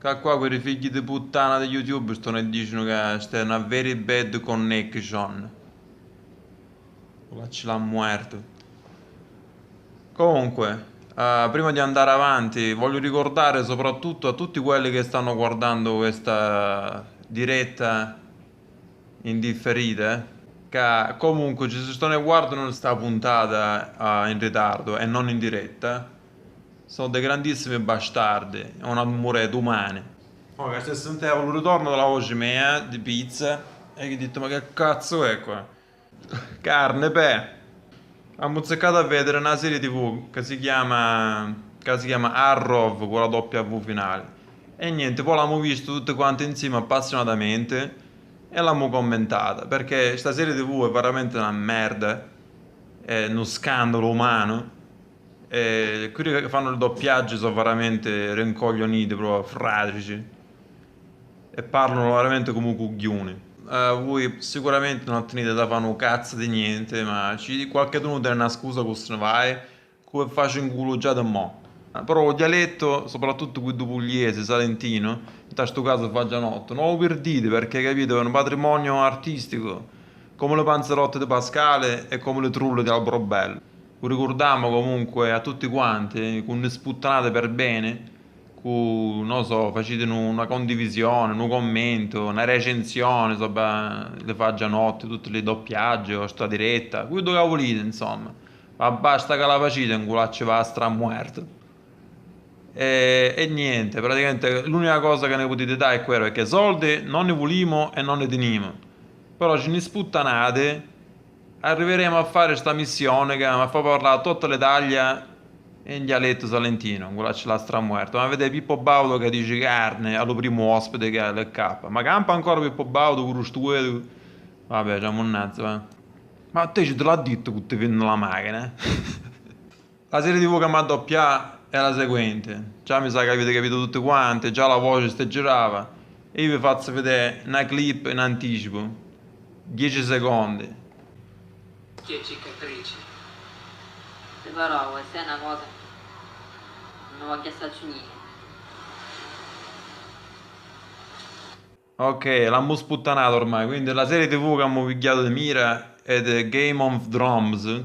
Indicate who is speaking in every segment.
Speaker 1: Che qua quei figli di puttana di YouTube stanno e dicono che c'è una very bad connection. Ce l'ha muerto. Comunque, prima di andare avanti, voglio ricordare soprattutto a tutti quelli che stanno guardando questa diretta indifferita, che comunque ci stanno e guardano sta puntata in ritardo e non in diretta, sono dei grandissimi bastardi, è una mure umane. Oh, che se sentivo il ritorno della voce mia di pizza e che ho detto ma che cazzo è qua? Carne, beh. Ho mozzicato a vedere una serie TV che si chiama Arrow con la W finale. E niente, poi l'abbiamo visto tutte quante insieme appassionatamente e l'abbiamo commentata perché questa serie TV è veramente una merda, è uno scandalo umano. E quelli che fanno il doppiaggio sono veramente rincoglioniti, proprio fradici e parlano veramente come coglioni. Voi sicuramente non ottenete da fare un cazzo di niente, ma qualche uno dà una scusa con se ne vai, come faccio in culo già da mo'. Però il dialetto, soprattutto quello pugliese, salentino, in questo caso fa già notte, non lo perdite perché capito, è un patrimonio artistico, come le panzerotte di Pascale e come le trulle di Albrobello. Vi ricordiamo comunque a tutti quanti, con le sputtanate per bene, non so, facete una condivisione, un commento, una recensione, le faccia notte, tutte le doppiagge o sta diretta, quello che volete, insomma. Ma basta che la facete, un culaccio va a stramuerto. E niente, praticamente l'unica cosa che ne potete dare è quella, perché soldi non ne volimo e non ne teniamo. Però ce ne sputtanate, arriveremo a fare sta missione che mi fa parlare a tutte le taglie in dialetto salentino, quella ce l'ha stramuerto. Ma vede Pippo Baudo che dice carne allo primo ospite che è il K. Ma campa ancora Pippo Baudo con lo stueto. Vabbè, c'è monnazzo, va. Ma a te ci te l'ha detto che ti vende la macchina? La serie TV che mi ha doppiato è la seguente. Già mi sa che avete capito tutte quante, già la voce si girava. E io vi faccio vedere una clip in anticipo. 10 secondi.
Speaker 2: Che cicatrici.
Speaker 3: Però questa è una cosa. Non voglio assaggiare niente.
Speaker 1: Ok, l'hanno sputtanato ormai, quindi la serie TV che hanno picchiato di mira è The Game of Drums,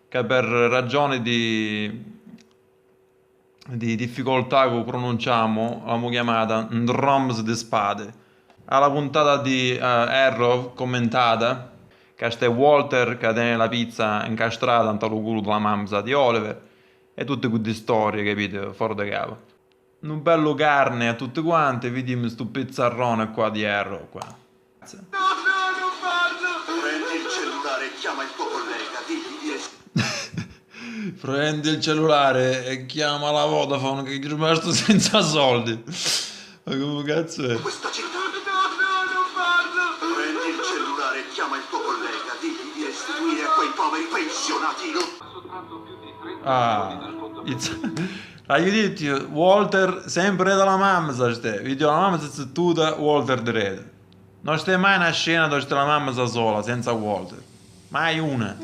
Speaker 1: che per ragioni di difficoltà che pronunciamo l'abbiamo chiamata Drums di spade. Alla puntata di Arrow commentata, che c'è Walter che tiene la pizza incastrata in tal culo della mamma di Oliver, e tutte queste storie, capite, fuori da capo. Un bello carne a tutte quante, vediamo sto pizzarrone qua di Arrow qua.
Speaker 4: No, no, non farlo! Prendi il cellulare e chiama il tuo collega, digli di
Speaker 1: Prendi il cellulare e chiama la Vodafone che è rimasto senza soldi. Ma come cazzo è?
Speaker 4: questa città. No, no, non farlo! Prendi il cellulare e chiama il tuo collega, digli di restituire a quei poveri pensionati
Speaker 2: Soltanto più di 30
Speaker 1: Ah,
Speaker 2: milioni del conto.
Speaker 1: hai detto Walter sempre dalla mamma, sa ste. Video la mamma si è zittuta, Walter di rete. Non c'è mai una scena dove c'è la mamma da sola, senza Walter. Mai una.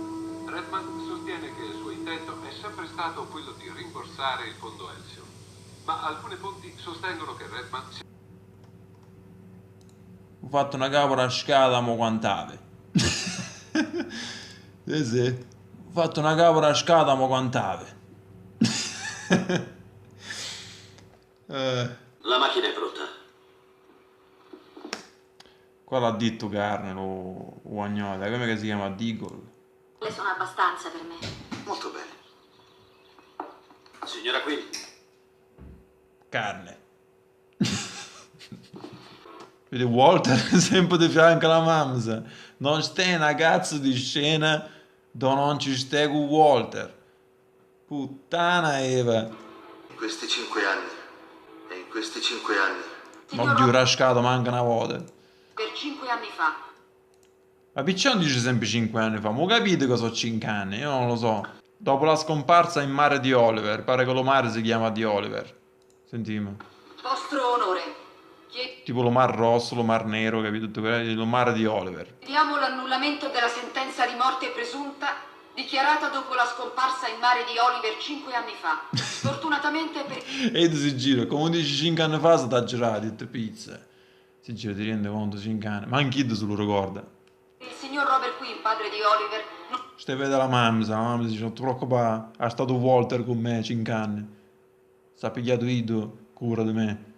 Speaker 2: Redman sostiene che il suo intento è sempre stato quello di rimborsare il fondo Elsion. Ma alcune fonti sostengono che Redman
Speaker 1: Ho fatto una capra scada, mo quantave. Sì, sì. Ho fatto una capra scada, mo quantave. Eh,
Speaker 4: La macchina è pronta.
Speaker 1: qua l'ha detto carne, lo guagnola, come che si chiama? Deagle.
Speaker 3: Le sono abbastanza per me.
Speaker 4: Molto bene. Signora Quinn,
Speaker 1: Carne. Vedi Walter sempre di fianco alla mamma. Non c'è una cazzo di scena dove non ci stai con Walter. Puttana Eva.
Speaker 4: in questi 5 anni, e in questi 5 anni,
Speaker 1: Non
Speaker 3: Signor
Speaker 1: più
Speaker 3: Rob,
Speaker 1: rascato manca una volta.
Speaker 3: per 5 anni fa.
Speaker 1: Ma Piccione dice sempre 5 anni fa, ma capite cosa sono 5 anni? Io non lo so. Dopo la scomparsa in mare di Oliver, pare che lo mare si chiama di Oliver. Sentimo.
Speaker 3: Vostro onore,
Speaker 1: Tipo lo mar rosso, lo mar nero, capito? Lo mare di Oliver.
Speaker 3: chiediamo l'annullamento della sentenza di morte presunta
Speaker 5: dichiarata dopo la scomparsa in mare di Oliver 5 anni fa. Sfortunatamente per
Speaker 1: E si gira, come dici 5 anni fa si sta girando, dite pizza. Si gira, ti rende conto 5 anni, ma anche se lo ricorda.
Speaker 5: il signor Robert Quinn, padre di Oliver, non
Speaker 1: Stai vede la mamma dice, non ti preoccupare, ha stato Walter con me 5 anni. Si è pigliato Ido, cura di me.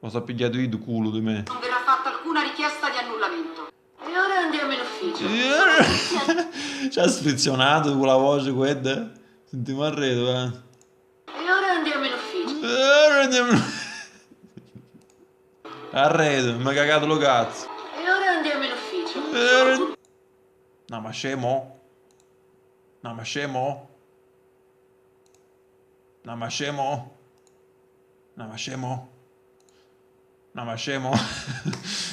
Speaker 1: O si è pigliato Ido, culo di me.
Speaker 5: verrà fatta alcuna richiesta di annullamento. E ora andiamo in ufficio.
Speaker 1: Ci ha sfrizionato con la voce quella. Sentiamo arredo,
Speaker 5: E ora andiamo in ufficio.
Speaker 1: Arredo, mi ha cagato lo cazzo.
Speaker 5: E ora andiamo in ufficio.
Speaker 1: No, ma scemo? No, ma scemo? No, ma scemo? No, ma scemo? No, ma scemo?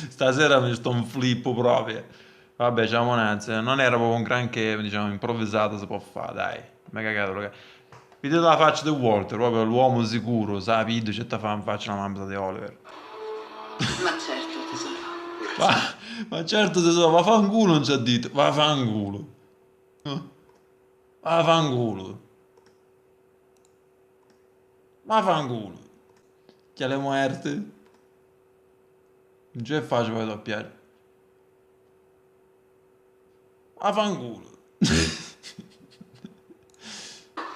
Speaker 1: Stasera mi sto un flippo proprio. Vabbè, diciamo non era proprio un granché, diciamo, improvvisato si può fare, dai. Mi ha cagato lo cazzo. Vedete la faccia di Walter, proprio l'uomo sicuro, sa, video c'è da fare in faccia la mamma di Oliver.
Speaker 5: Ma certo, tesoro.
Speaker 1: Ma certo tesoro, vaffanculo non ci ha detto, vaffanculo. Vaffanculo. Vaffanculo. Chi ha le muerte? Non c'è facile per doppiare. Vaffanculo.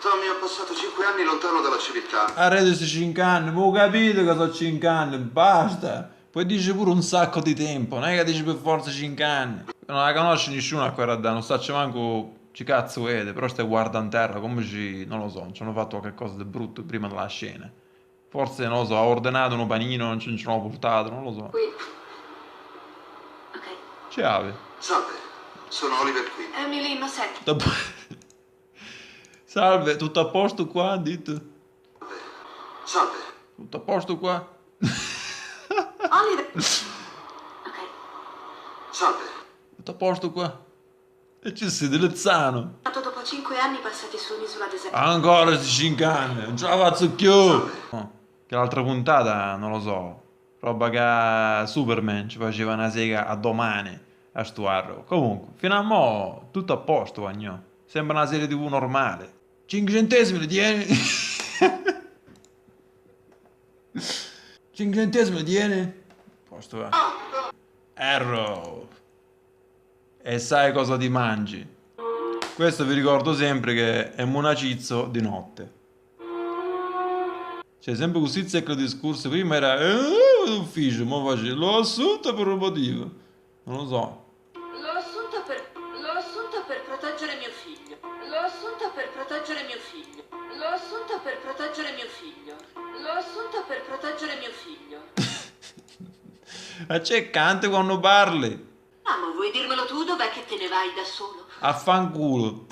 Speaker 4: Tommy, ho passato 5 anni lontano dalla civiltà.
Speaker 1: Arrete questi 5 anni, ma ho capito che sono 5 anni, basta. Poi dice pure un sacco di tempo, non è che dici per forza 5 anni. Non la conosce nessuno a quella età, non sa manco ci cazzo vede, però stai guardando in terra come ci, non lo so, ci hanno fatto qualcosa di brutto prima della scena. Forse, non lo so, ha ordinato un panino, non ce l'hanno portato, non lo so.
Speaker 5: Qui. Ok.
Speaker 1: Ciao.
Speaker 4: Salve, sono Oliver Quinn.
Speaker 5: Emily, ma senti.
Speaker 1: Salve, tutto a posto qua? Ha detto.
Speaker 4: Salve.
Speaker 1: Tutto a posto qua?
Speaker 5: Oliver. Ok.
Speaker 4: Salve.
Speaker 1: Tutto a posto qua? E ci sei dell'Ezzano.
Speaker 5: Nato dopo 5 anni passati su un'isola deserta.
Speaker 1: Ancora questi 5 anni, non ce la faccio più. No, che l'altra puntata, non lo so, roba che Superman ci faceva una sega a domani a stuarlo. Comunque, fino a mo' tutto a posto, vagnò. Sembra una serie TV normale. 5 centesimi li tieni? 5 centesimi li tieni? Posto va. Arrow. E sai cosa ti mangi? Questo vi ricordo sempre che è monacizzo di notte. Cioè, sempre così secco il discorso. Prima era l'ufficio, ma faccio l'ho assunto per un motivo. Non lo so.
Speaker 5: L'ho assunta per proteggere mio figlio. L'ho assunta per proteggere mio figlio. L'ho assunta per proteggere mio figlio. L'ho assunta per proteggere mio figlio.
Speaker 1: Ma c'è cante quando parli.
Speaker 5: Amo, vuoi dirmelo tu? Dov'è che te ne vai da solo?
Speaker 1: Affanculo.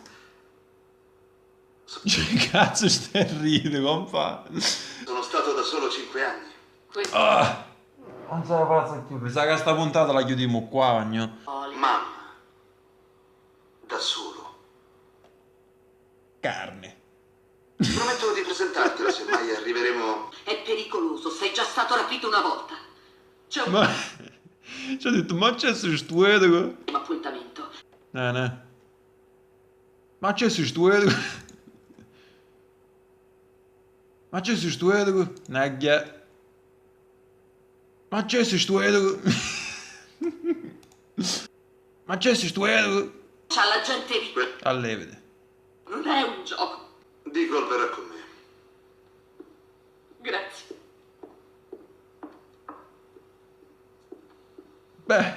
Speaker 1: Che cazzo stai a ridere, compa?
Speaker 4: Sono stato da solo 5 anni.
Speaker 5: Questo
Speaker 1: Non ce la faccio a chiudere. Mi sa che sta puntata la chiudiamo qua, vagno.
Speaker 5: Oliver.
Speaker 4: Mamma. Da solo.
Speaker 1: Carne.
Speaker 4: Prometto di presentartela se mai arriveremo.
Speaker 5: È pericoloso, sei già stato rapito una volta. C'è un
Speaker 1: Ma... Ci ha detto, ma c'è su stuedo?
Speaker 5: appuntamento.
Speaker 1: No. Ma c'è su stuedo? Ma c'è su stuedo? Naggia. Ma c'è su stuedo? Ma c'è su stuedo?
Speaker 5: C'ha la gente lì.
Speaker 1: Allevete.
Speaker 5: Non è un gioco.
Speaker 4: Deagle verrà con me.
Speaker 5: Grazie.
Speaker 1: Beh,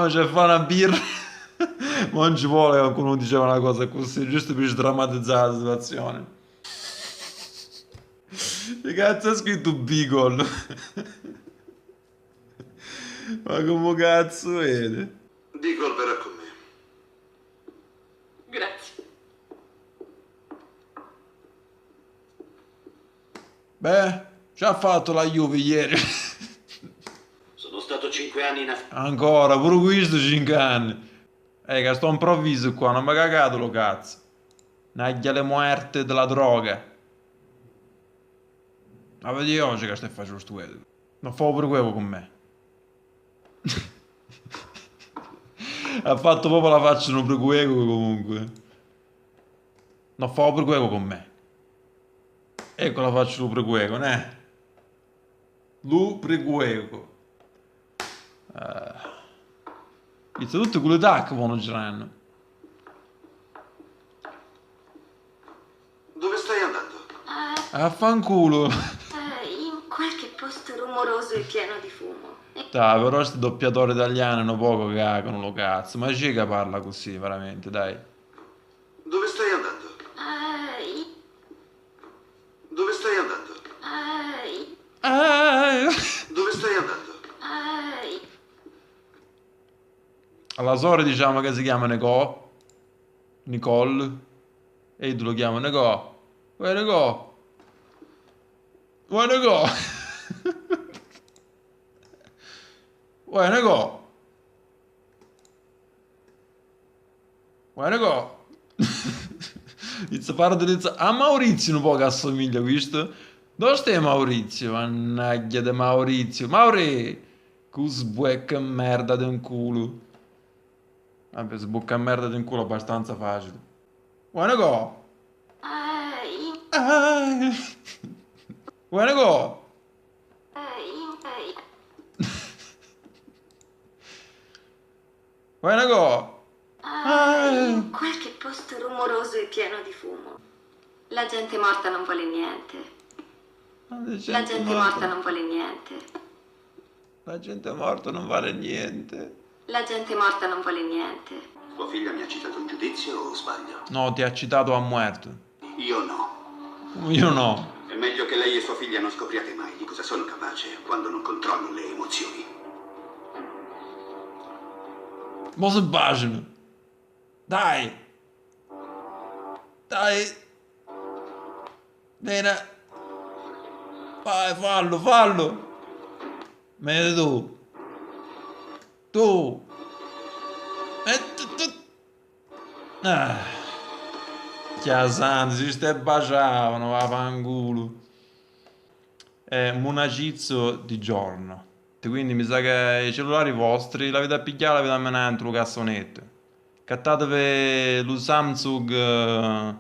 Speaker 1: c'è fa una birra. Ma non ci vuole che qualcuno diceva una cosa così, giusto per sdrammatizzare la situazione. Che cazzo ha scritto Beagle? Ma come cazzo vede?
Speaker 4: Deagle verrà con me.
Speaker 5: Grazie.
Speaker 1: Beh, ci ha fatto la Juve ieri.
Speaker 4: Sono stato 5 anni in Afghanistan.
Speaker 1: Ancora, pure questo 5 anni. Che sto improvviso qua, non mi ha cagato lo cazzo. Naglia le muerte della droga. Ma vedi oggi che stai facendo sto Non fa pure quello con me. Ha fatto proprio la faccia di un preguego comunque. No, fa un preguego con me. Ecco la faccia di un preguego, ne? Lu preguego. Inizia tutte quelle tacche vanno girando.
Speaker 4: Dove stai andando?
Speaker 1: Affanculo.
Speaker 5: In qualche posto rumoroso e pieno di fumo.
Speaker 1: Dai, però sti doppiatori italiani hanno poco cagano lo cazzo. Ma c'è che parla così, veramente, dai.
Speaker 4: Dove stai andando? Dove stai andando? Dove stai andando?
Speaker 1: Alla sorella diciamo che si chiama Nicole. E tu lo chiamo Nicole. Uè Nicole. Uè Nicole. Uè Nicole. Uè Nicole. Inizia a parlare a Maurizio un po' che assomiglia questo. Dove stai Maurizio? Mannaggia di Maurizio. Mauri! Che sbucca merda di un culo. Vabbè, sbucca merda di un culo abbastanza facile. Wanna go? Wanna go? Wanna go?
Speaker 5: In qualche posto rumoroso e pieno di fumo. La gente morta non vuole niente. La gente morta non vuole niente.
Speaker 1: La gente morta non vale niente.
Speaker 5: La gente morta non vuole niente.
Speaker 4: Tua figlia mi ha citato in giudizio o sbaglio?
Speaker 1: No, ti ha citato a muerto.
Speaker 4: Io no.
Speaker 1: Io no.
Speaker 4: È meglio che lei e sua figlia non scopriate mai di cosa sono capace quando non controllo le emozioni.
Speaker 1: Ma se baciano. Dai. Dai. Bene. Vai, fallo, fallo. Metti tu. Tu. Metti tu. Chiasante, si stai baciavano, va fanculo. È Munacizzo di giorno. Quindi mi sa che i cellulari vostri l'avete a pigliare, l'avete a menare dentro lo cassonetto. Cattatevi lo Samsung.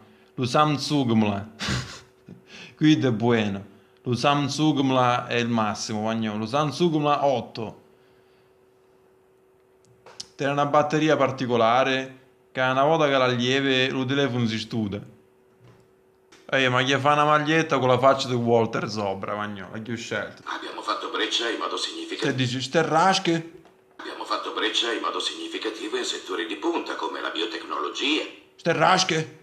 Speaker 1: Qui è buono. Lo Samsung è il massimo, guagnolo. Lo Samsung 8. Tiene una batteria particolare che una volta che la lieve il telefono si studa. Ehi, ma gli fa una maglietta con la faccia di Walter sopra, guagnolo, che ho scelto.
Speaker 4: Abbiamo fatto breccia in modo
Speaker 1: Te
Speaker 4: significativo.
Speaker 1: dici, ste rasche?
Speaker 4: Abbiamo fatto breccia in modo significativo in settori di punta come la biotecnologia.
Speaker 1: Ste rasche?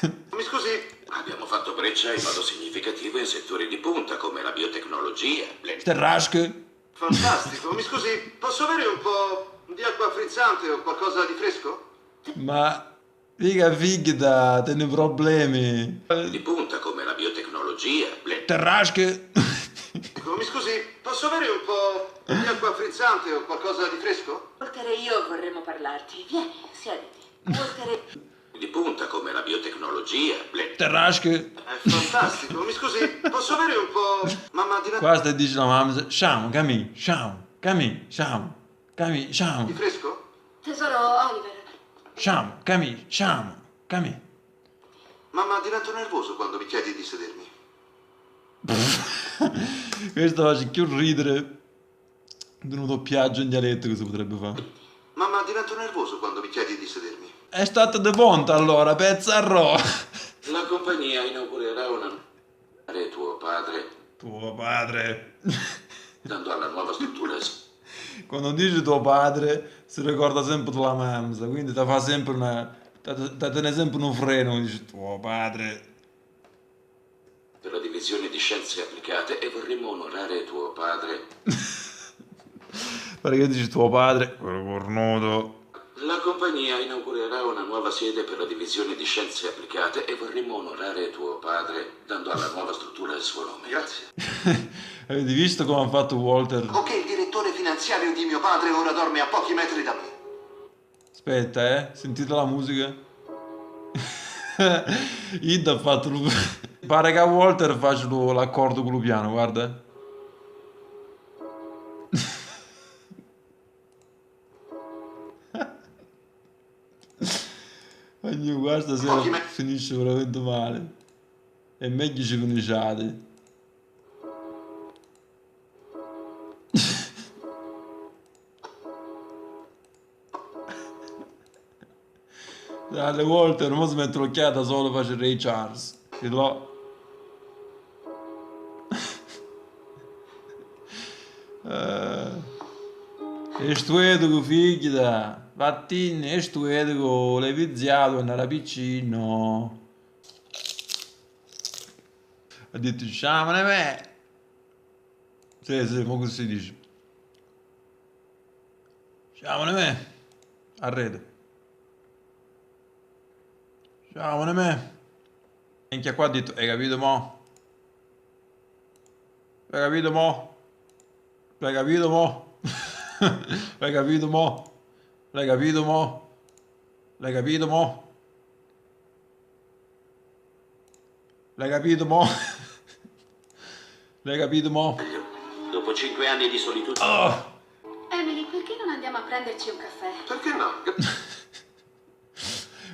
Speaker 4: Mi scusi? Abbiamo fatto breccia in modo significativo in settori di punta come la biotecnologia.
Speaker 1: Ste rasche?
Speaker 4: Fantastico, mi scusi, posso avere un po' di acqua frizzante o qualcosa di fresco?
Speaker 1: Ma figa figlia, tieni problemi.
Speaker 4: Di punta come la biotecnologia.
Speaker 1: Ste rasche?
Speaker 4: Mi scusi, posso avere un po' di acqua frizzante o qualcosa di fresco?
Speaker 5: Walter e io vorremmo parlarti. Vieni, siediti. Walter
Speaker 4: Di punta come la biotecnologia.
Speaker 1: Ste rasche?
Speaker 4: È fantastico, mi scusi, posso avere un po'... Mamma, diventa
Speaker 1: Qua stai dicendo la mamma, sciamo, cammi, sciamo,
Speaker 4: di
Speaker 1: sciamo,
Speaker 4: fresco?
Speaker 5: Tesoro Oliver.
Speaker 1: sciamo, cammi.
Speaker 4: Mamma, divento nervoso quando mi chiedi di sedermi.
Speaker 1: Questo faccio più ridere di un doppiaggio in dialetto che si potrebbe fare.
Speaker 4: Mamma, divento nervoso quando mi chiedi di sedermi.
Speaker 1: È stato de ponte allora, pezzarro.
Speaker 4: La compagnia inaugurerà una...
Speaker 1: Tuo padre.
Speaker 4: dando alla nuova struttura...
Speaker 1: Quando dici tuo padre si ricorda sempre della mamma, quindi ti fa sempre una... ti tiene sempre un freno quando dici tuo padre.
Speaker 4: per la divisione di scienze applicate e vorremmo onorare tuo padre.
Speaker 1: Perché dici tuo padre? Quello cornuto.
Speaker 4: La compagnia inaugurerà una nuova sede per la divisione di scienze applicate e vorremmo onorare tuo padre dando alla nuova struttura il suo nome. Grazie.
Speaker 1: Avete visto come ha fatto Walter?
Speaker 4: Ok, il direttore finanziario di mio padre ora dorme a pochi metri da me.
Speaker 1: Aspetta, sentite la musica? Id ha fatto... Pare che a Walter faccia l'accordo con lo piano, guarda. Io qua stasera finisce veramente male. È meglio ci conosciate. Alle volte non si mette l'occhiata solo per facere Ray Charles. Lo... E sto educo figlia, vattene, e sto educo, l'hai viziato quando era piccino. Ha detto, sciamane me. Sì, ma così si dice. Sciamane me. Arrede. Sciamane me. Minchia qua ha detto, hai capito mo? Hai capito mo? L'hai capito mo? L'hai capito mo? L'hai capito mo? L'hai capito mo? L'hai capito mo? L'hai capito mo?
Speaker 4: Dopo 5 anni di solitudine.
Speaker 1: Oh!
Speaker 5: Emily, perché non andiamo a prenderci un caffè?
Speaker 2: Perché no?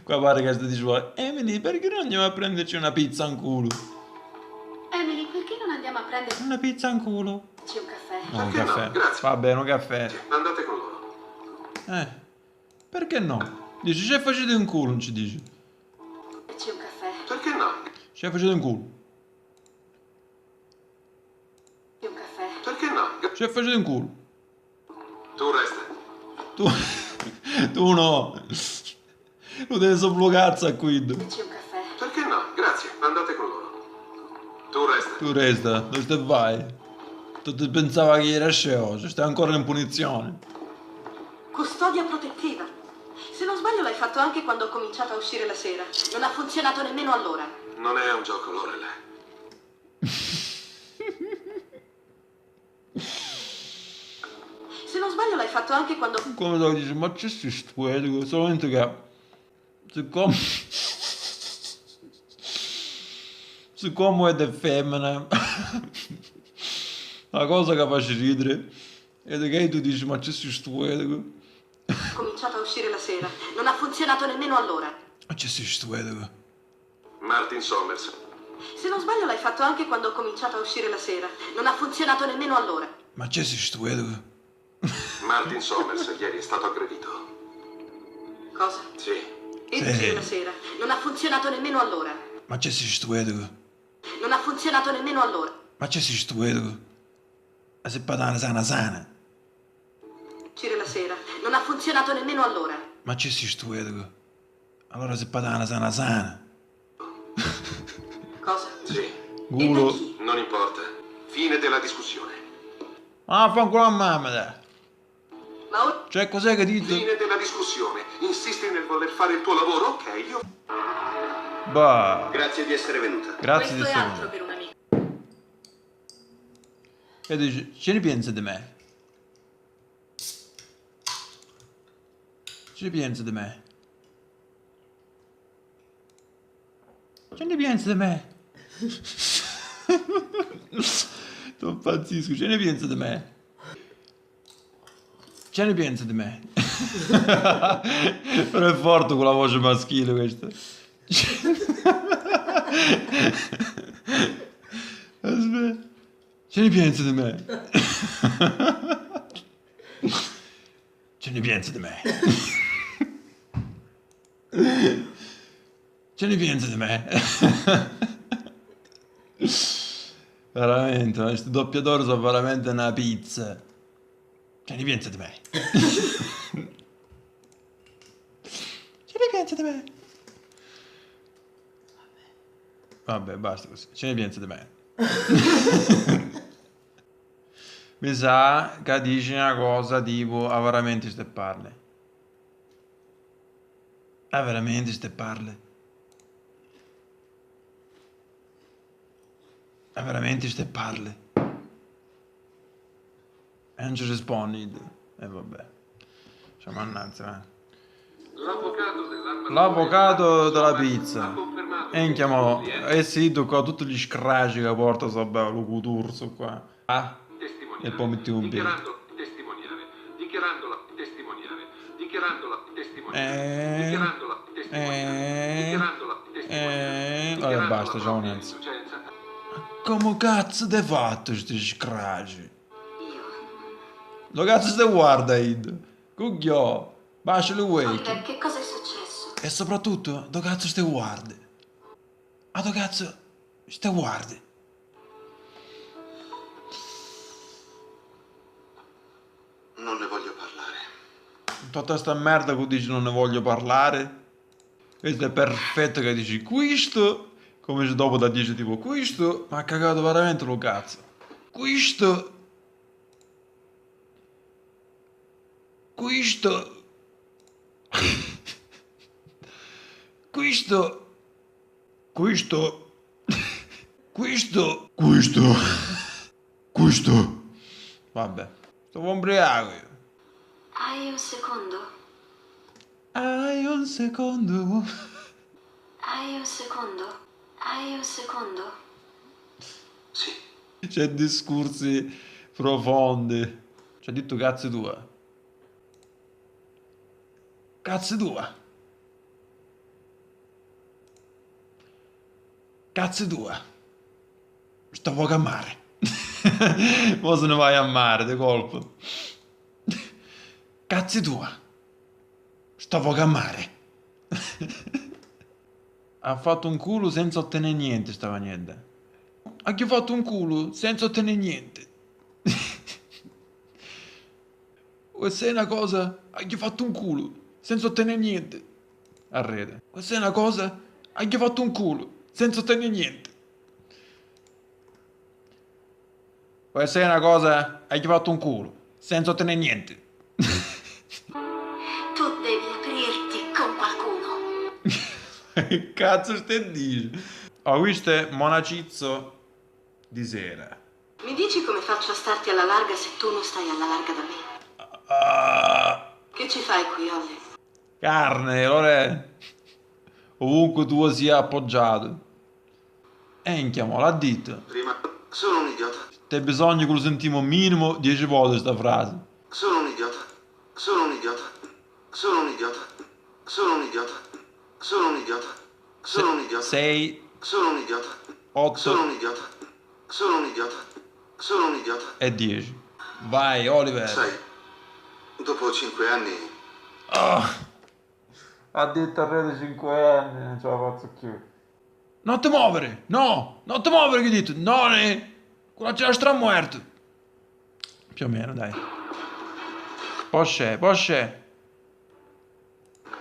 Speaker 1: Qua pare che sta dicendo, Emily, perché non andiamo a prenderci una pizza in culo?
Speaker 5: Emily, perché non andiamo a prenderci
Speaker 1: Una pizza in culo?
Speaker 5: un caffè?
Speaker 1: No, un
Speaker 2: Perché no?
Speaker 1: caffè.
Speaker 2: Grazie.
Speaker 1: Va bene, un caffè.
Speaker 2: Andate con loro.
Speaker 1: Perché no? Dici, ci facete un culo, non ci dici.
Speaker 5: Prenderci un caffè?
Speaker 2: Perché no?
Speaker 1: Ci facete un culo.
Speaker 5: Un caffè?
Speaker 2: Perché no?
Speaker 1: Ci facete un culo.
Speaker 2: Tu resta.
Speaker 1: Tu no. Tu devi sopplocazza qui.
Speaker 5: Prenderci un caffè?
Speaker 2: Perché no? Grazie. Andate con loro. Tu resta.
Speaker 1: Tu resta, dove te vai? Tu pensava che era scemo, stai ancora in punizione.
Speaker 5: Custodia protettiva. Se non sbaglio l'hai fatto anche quando ho cominciato a uscire la sera. Non ha funzionato nemmeno allora.
Speaker 2: Non è un gioco, Lorelai.
Speaker 5: Se non sbaglio l'hai fatto anche quando...
Speaker 1: Come lo dici, ma c'è sto stupido, solamente che siccome è di femmina la cosa che fa ridere è che tu dici ma c'è sto stupido,
Speaker 5: ho cominciato a uscire la sera. Non ha funzionato nemmeno allora.
Speaker 1: ma c'è sto stupido.
Speaker 2: Martin Somers.
Speaker 5: Se non sbaglio l'hai fatto anche quando ho cominciato a uscire la sera. Non ha funzionato nemmeno allora.
Speaker 1: Ma c'è sto stupido.
Speaker 2: Martin Somers ieri è stato aggredito.
Speaker 5: Cosa?
Speaker 2: Sì.
Speaker 5: E uscire la sera. Non ha funzionato nemmeno allora.
Speaker 1: Ma c'è sto stupido.
Speaker 5: Non ha funzionato nemmeno allora.
Speaker 1: Ma c'è sto stupido. Ma se patana sana.
Speaker 5: Uscire la sera. Non ha funzionato nemmeno allora.
Speaker 1: Ma c'è sto stupido. Allora se patana sana.
Speaker 5: Cosa?
Speaker 2: Sì.
Speaker 1: Culo.
Speaker 2: Non importa. Fine della discussione.
Speaker 1: Ah, fanculo a mamma, dai.
Speaker 5: Ma ora...
Speaker 1: Cioè, cos'è che dite?
Speaker 2: Fine della discussione. Insisti nel voler fare il tuo lavoro? Ok, io...
Speaker 1: Bah,
Speaker 4: Grazie di essere venuta.
Speaker 1: grazie di
Speaker 5: Questo è altro
Speaker 1: essere.
Speaker 5: per un amico.
Speaker 1: E dici, ce ne pensi di me? Ce ne pensi di me? Ce ne pensi di me? Sto impazzisco, ce ne pensi di me? Ce ne pensi di me? Però è forte con la voce maschile questa. Aspetta. Ce ne pensi di me? Ce ne pensi di me? Ce ne pensi di me? Veramente, questo doppiatore sono veramente una pizza. Ce ne pensi di me? Ce ne pensi di me? Vabbè, basta così. Ce ne pensi di me? Mi sa che dici una cosa tipo, ah veramente ste parle? Ah veramente ste parle? Ah veramente ste parle? E non ci rispondi? E vabbè. Cioè, mannaggia, L'avvocato della pizza. E chiamò, e si toccò tutti gli scratch che porta sto bello cuturso qua. Ah, e poi metti un piede.
Speaker 2: Dichiarando la testimoniare. dichiarando la testimonianza.
Speaker 1: Vabbè, basta, ciao Nancy. Come cazzo ti hai fatto sti scragi?
Speaker 5: Io.
Speaker 1: Lo cazzo ti guarda, Id? Cucchio, bacia le wake.
Speaker 5: Oliver, che cosa è successo?
Speaker 1: E soprattutto, do cazzo ste guardi? A do cazzo ste guardi?
Speaker 4: Non ne voglio parlare.
Speaker 1: Tutta sta merda che dici non ne voglio parlare. Questo è perfetto che dici questo. Come se dopo da 10 tipo questo. Ma ha cagato veramente lo cazzo. Questo. Questo. Questo. Questo. Questo. Questo. Questo. Vabbè. Sto ubriaco io.
Speaker 5: Hai un secondo?
Speaker 1: Hai un secondo.
Speaker 5: Hai un secondo? Hai un secondo?
Speaker 4: Sì.
Speaker 1: C'è discorsi profondi. C'è detto cazzo tua. Cazzo tua. Cazzo tua. Sto poco a mare. Poi se ne vai a mare, di colpo. Cazzo tua. Sto poco a mare. Ha fatto un culo senza ottenere niente, stava niente. Ha che fatto un culo senza ottenere niente. Questa è una cosa, ha che fatto un culo senza ottenere niente. A rete. Questa è una cosa, ha che fatto un culo senza ottenere niente. Questa è una cosa, hai che fatto un culo senza ottenere niente.
Speaker 5: Tu devi aprirti con qualcuno.
Speaker 1: Che cazzo stai dicendo? Ho visto Monacizzo di sera.
Speaker 5: Mi dici come faccio a starti alla larga se tu non stai alla larga da me? Che ci fai qui, Ollie?
Speaker 1: Carne, Lore. Ovunque tu sia appoggiato. Enchiamo, l'ha detto.
Speaker 4: Prima, sono un idiota.
Speaker 1: Te bisogna che lo sentiamo minimo 10 volte sta frase.
Speaker 4: Sono un idiota. Sono un idiota. Sono un idiota. Sono un idiota. Sono un idiota. Sono un idiota.
Speaker 1: 6,
Speaker 4: Sono un idiota.
Speaker 1: 8
Speaker 4: Sono un idiota. Sono un idiota. Sono un idiota.
Speaker 1: e 10. Vai, Oliver.
Speaker 4: Sai, dopo 5 anni
Speaker 1: Ah. Ha detto a rete 5 anni, non ce la faccio più. Non ti muovere, no, non ti muovere che dite, no, quello c'è la stramuerto. Più o meno, dai. Posce.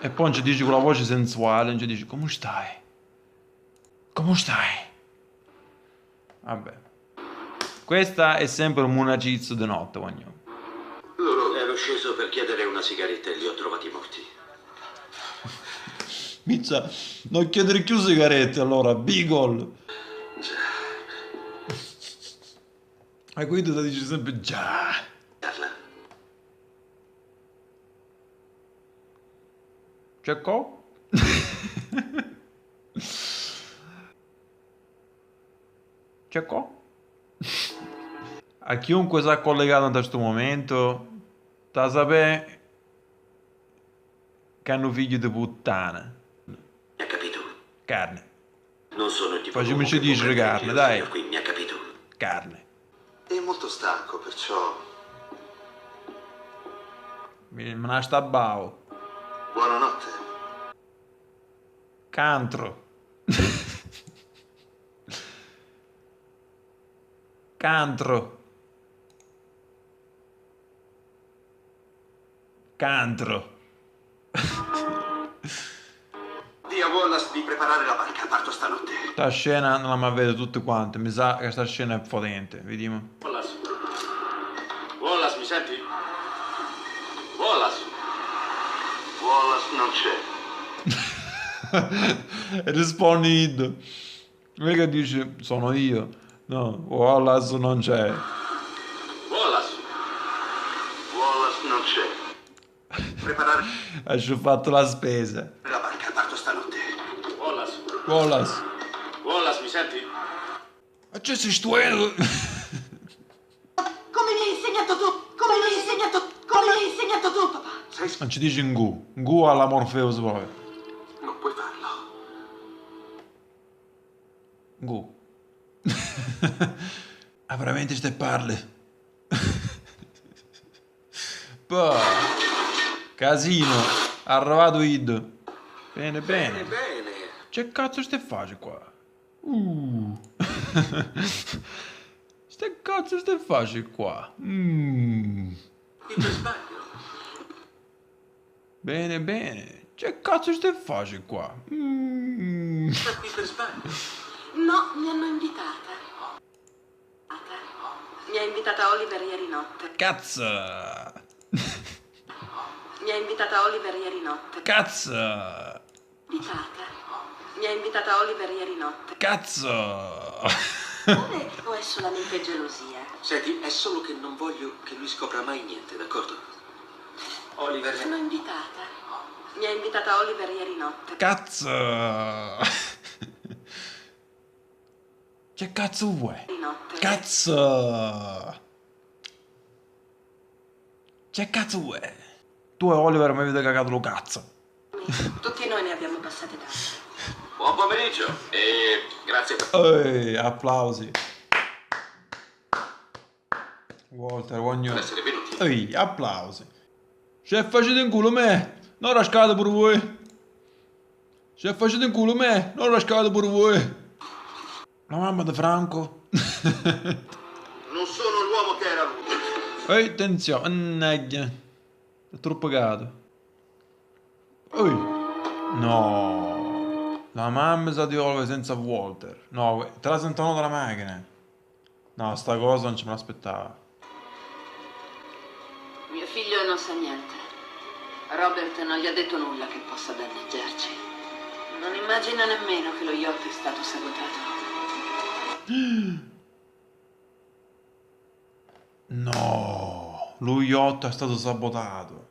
Speaker 1: E poi ci dici con la voce sensuale, ci dici, come stai? Come stai? Vabbè. Questa è sempre un munacizzo di notte, guagnò.
Speaker 4: loro... Ero sceso per chiedere una sigaretta e li ho trovati morti.
Speaker 1: Mizza, non chiedere più sigarette allora, Beagle.
Speaker 4: Già.
Speaker 1: E quindi ti dici sempre già.
Speaker 4: Carla,
Speaker 1: Cercò? Cercò? A chiunque sia collegato in questo momento, da sapere che hanno figli di puttana.
Speaker 4: mi ha capito?
Speaker 1: Carne.
Speaker 4: Non sono il tipo
Speaker 1: Facciamoci
Speaker 4: d'uomo che
Speaker 1: dire
Speaker 4: può
Speaker 1: carne,
Speaker 4: prendere
Speaker 1: dai.
Speaker 4: fino a qui, mi ha capito?
Speaker 1: Carne.
Speaker 4: È molto stanco, perciò...
Speaker 1: Me ne sta bao.
Speaker 4: Buonanotte.
Speaker 1: Cantro. Cantro. Cantro.
Speaker 4: Dì a Wallace di preparare la barca, parto stanotte.
Speaker 1: Sta scena non la mi vede tutte quante. Mi sa che sta scena è fodente. Vediamo.
Speaker 4: Wallace. Wallace, mi senti? Wallace. Wallace non c'è.
Speaker 1: Rispondi Id. Non è che dice sono io. No, Wallace non c'è.
Speaker 4: Wallace. Wallace non c'è. Preparare
Speaker 1: Hai fatto la spesa.
Speaker 4: la barca, parto stanotte. Wallace.
Speaker 1: Wallace.
Speaker 4: Wallace, mi senti?
Speaker 1: Ma c'è sei stuendo?
Speaker 5: Come mi hai insegnato tu? Come mi hai insegnato? Come mi hai insegnato tu, papà?
Speaker 4: Sei
Speaker 1: Non ci dici Ngu. Ngu alla Morpheus proprio.
Speaker 4: non
Speaker 1: Gu. Ah, veramente ste parle? Poi, casino, arrivato id. Bene, bene.
Speaker 4: Bene.
Speaker 1: Che cazzo ste face qua? Ste cazzo ste face qua?
Speaker 4: Qui per sbaglio.
Speaker 1: Bene, bene. Che cazzo ste face qua?
Speaker 4: Ma qui per sbaglio.
Speaker 5: No, mi hanno invitata. Mi ha invitata Oliver ieri notte.
Speaker 1: Cazzo!
Speaker 5: Mi ha invitata Oliver ieri notte.
Speaker 1: Cazzo!
Speaker 5: Invitata. Mi ha invitata Oliver ieri notte.
Speaker 1: Cazzo!
Speaker 5: O è solamente gelosia?
Speaker 4: Senti, è solo che non voglio che lui scopra mai niente, d'accordo? Oliver.
Speaker 5: Sono invitata. Mi ha invitata Oliver ieri notte.
Speaker 1: Cazzo! Che cazzo vuoi?
Speaker 5: Ieri notte.
Speaker 1: Cazzo! Che cazzo vuoi? Tu e Oliver mi avete cagato lo cazzo.
Speaker 5: Tutti noi ne abbiamo passate tante.
Speaker 4: Buon pomeriggio e grazie per...
Speaker 1: Ehi, applausi. Walter, ogni...
Speaker 4: essere venuti.
Speaker 1: Ehi, applausi. Se facete in culo me, non rascate pure voi. Se facete in culo me, non rascate pure voi. La mamma di Franco.
Speaker 4: Non sono l'uomo che era lui.
Speaker 1: Ehi, attenzione, annaglia. È troppo pagato. Ehi. No. La mamma sa di Oliver senza Walter. No, te la sentono dalla macchina. No, sta cosa non ce me l'aspettavo.
Speaker 5: Mio figlio non sa niente. Robert non gli ha detto nulla che possa danneggiarci. Non immagina nemmeno che lo yacht è stato sabotato.
Speaker 1: No, lo yacht è stato sabotato.